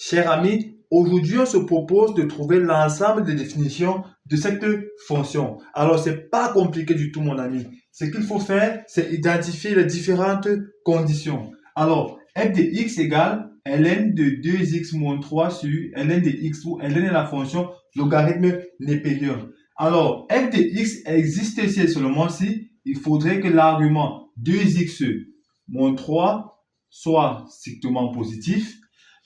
Cher ami, aujourd'hui, on se propose de trouver l'ensemble des définitions de cette fonction. Alors, c'est pas compliqué du tout, mon ami. Ce qu'il faut faire, c'est identifier les différentes conditions. Alors, f de x égale ln de 2x moins 3 sur ln de x, où ln est la fonction logarithme népérien. Alors, f de x existe si et seulement si il faudrait que l'argument 2x moins 3 soit strictement positif.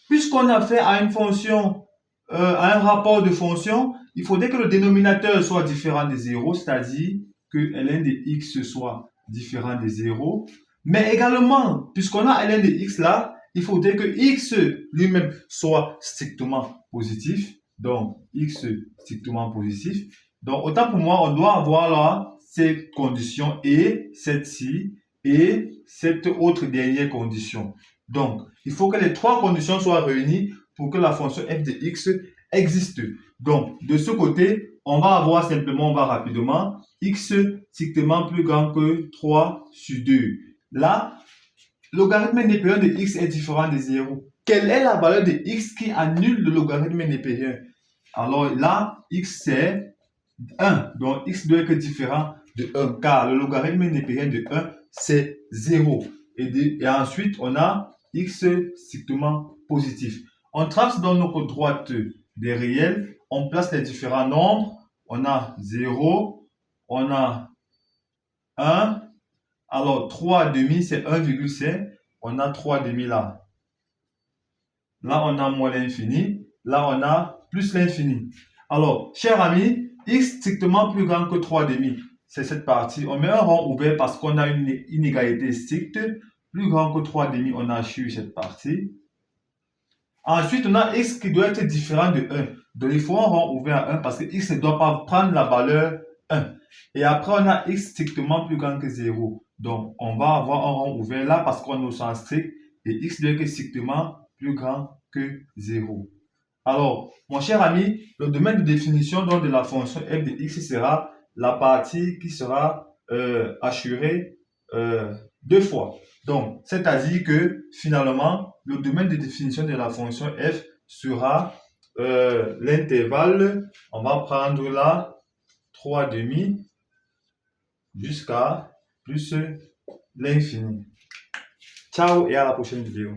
Puisqu'on a fait à une fonction, à un rapport de fonction, il faudrait que le dénominateur soit différent de 0, c'est-à-dire que ln de x soit différent de 0. Mais également, puisqu'on a ln de x là, il faudrait que x lui-même soit strictement positif. Donc, x strictement positif. Donc, autant pour moi, on doit avoir là ces conditions et cette-ci et cette autre dernière condition. Donc, il faut que les trois conditions soient réunies pour que la fonction f de x existe. Donc, de ce côté, on va avoir simplement, on va rapidement, x strictement plus grand que 3 sur 2. Là, le logarithme népérien de x est différent de 0. Quelle est la valeur de x qui annule le logarithme népérien? Alors là, x c'est 1. Donc, x doit être différent de 1, car le logarithme népérien de 1, c'est 0. Et ensuite, on a x strictement positif. On trace dans notre droite des réels, on place les différents nombres. On a 0, on a 1. Alors, 3 demi, c'est 1,5. On a 3 demi là. Là, on a moins l'infini. Là, on a plus l'infini. Alors, cher ami, x strictement plus grand que 3 demi. C'est cette partie. On met un rond ouvert parce qu'on a une inégalité stricte. Plus grand que 3 demi, on a sur cette partie. Ensuite, on a x qui doit être différent de 1. Donc, il faut un rond ouvert à 1 parce que x ne doit pas prendre la valeur 1. Et après, on a x strictement plus grand que 0. Donc, on va avoir un rond ouvert là parce qu'on est au sens strict. Et x doit être strictement plus grand que 0. Alors, mon cher ami, le domaine de définition donc, de la fonction f de x sera la partie qui sera assurée deux fois. Donc, c'est-à-dire que finalement, le domaine de définition de la fonction f sera l'intervalle, on va prendre là 3 demi jusqu'à plus l'infini. Ciao et à la prochaine vidéo.